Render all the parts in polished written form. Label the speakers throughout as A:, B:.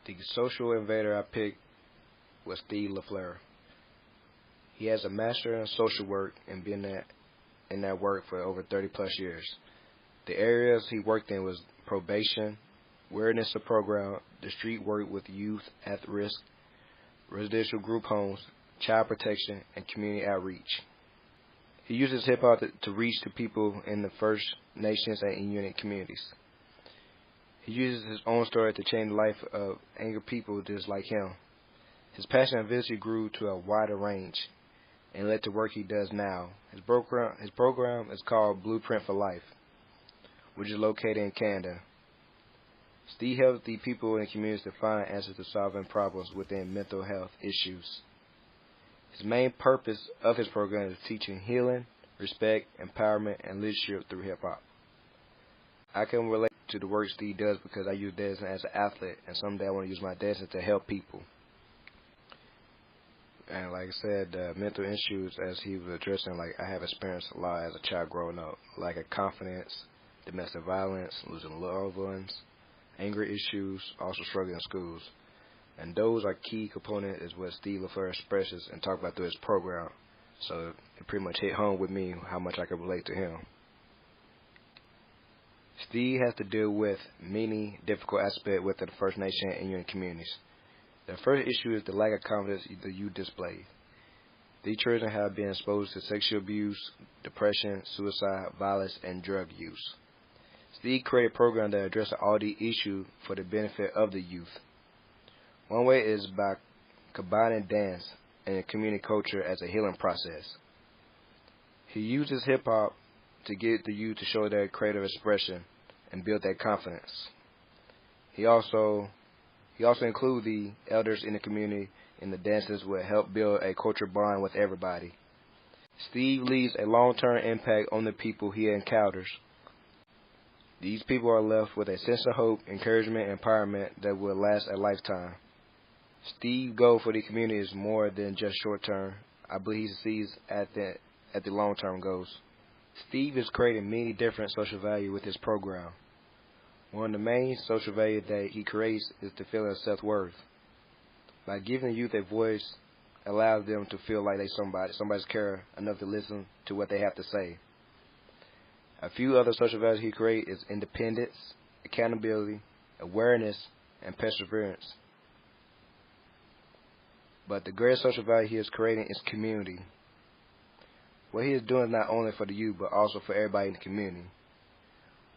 A: The social innovator I picked was Steve Leafloor. He has a master in social work and been in that work for over 30 plus years. The areas he worked in was probation, awareness of program, the street work with youth at risk, residential group homes, child protection, and community outreach. He uses hip-hop to reach to people in the First Nations and Inuit communities. He uses his own story to change the life of angry people just like him. His passion eventually grew to a wider range and led to work he does now. His program is called Blueprint for Life, which is located in Canada. Steve helps the people in the communities to find answers to solving problems within mental health issues. His main purpose of his program is teaching healing, respect, empowerment, and leadership through hip-hop. I can relate to the work Steve does because I use dancing as an athlete, and someday I want to use my dancing to help people. And like I said, mental issues, as he was addressing, like I have experienced a lot as a child growing up, lack of confidence, domestic violence, losing loved ones, anger issues, also struggling in schools. And those are key components is what Steve Leafloor expresses and talk about through his program. So it pretty much hit home with me how much I could relate to him. Steve has to deal with many difficult aspects within the First Nation and Inuit communities. The first issue is the lack of confidence the youth display. These children have been exposed to sexual abuse, depression, suicide, violence, and drug use. Steve created a program that addresses all these issues for the benefit of the youth. One way is by combining dance and community culture as a healing process. He uses hip-hop to get the youth to show their creative expression and build their confidence. He also includes the elders in the community in the dances will help build a cultural bond with everybody. Steve leaves a long-term impact on the people he encounters. These people are left with a sense of hope, encouragement, and empowerment that will last a lifetime. Steve's goal for the community is more than just short-term. I believe he sees at the long-term goals. Steve is creating many different social values with his program. One of the main social values that he creates is the feeling of self-worth. By giving the youth a voice, allows them to feel like they somebody's care enough to listen to what they have to say. A few other social values he creates is independence, accountability, awareness, and perseverance. But the greatest social value he is creating is community. What he is doing is not only for the youth, but also for everybody in the community.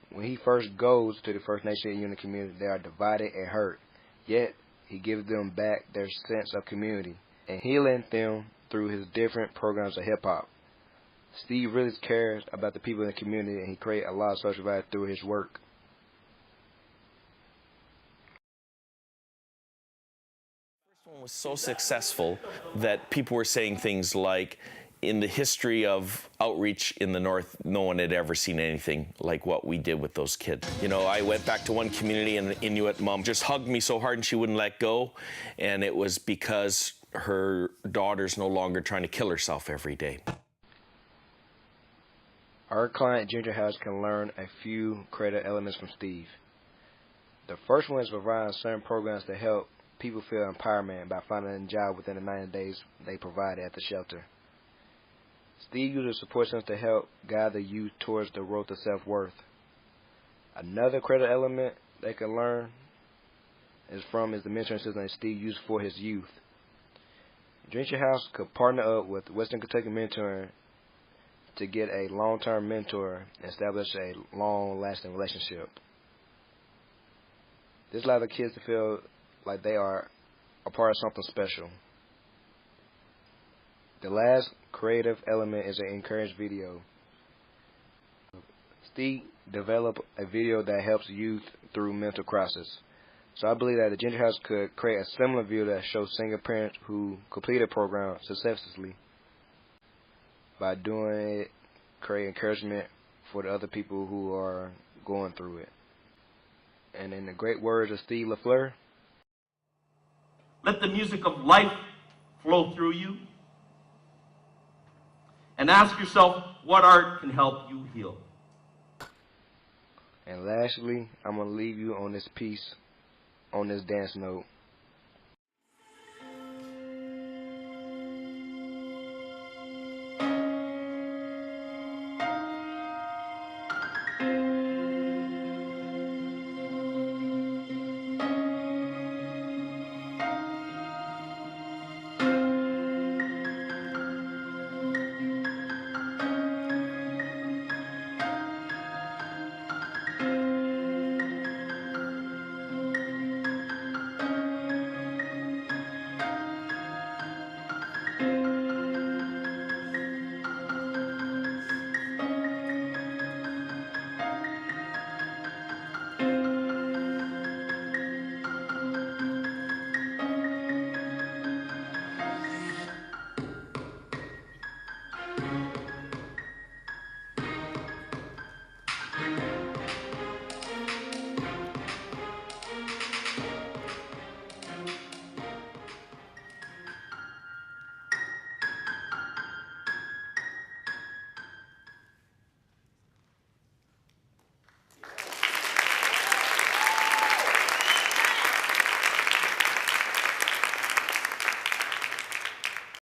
A: When he first goes to the First Nation and Inuit community, they are divided and hurt. Yet, he gives them back their sense of community and healing them through his different programs of hip-hop. Steve really cares about the people in the community, and he creates a lot of social value through his work.
B: The first one was so successful that people were saying things like, in the history of outreach in the North, no one had ever seen anything like what we did with those kids. You know, I went back to one community and the Inuit mom just hugged me so hard and she wouldn't let go. And it was because her daughter's no longer trying to kill herself every day.
A: Our client, GingerHouse, can learn a few creative elements from Steve. The first one is providing certain programs to help people feel empowerment by finding a job within the 90 days they provided at the shelter. Steve uses support systems to help guide the youth towards the road to self-worth. Another creative element they can learn is the mentoring system that Steve used for his youth. GingerHouse could partner up with Western Kentucky Mentoring to get a long-term mentor and establish a long-lasting relationship. This allows the kids to feel like they are a part of something special. The last creative element is an encouraged video. Steve developed a video that helps youth through mental crisis. So I believe that the GingerHouse could create a similar video that shows single parents who completed the program successfully. By doing it, create encouragement for the other people who are going through it. And in the great words of Steve Leafloor,
C: let the music of life flow through you. And ask yourself, what art can help you heal?
A: And lastly, I'm going to leave you on this piece, on this dance note.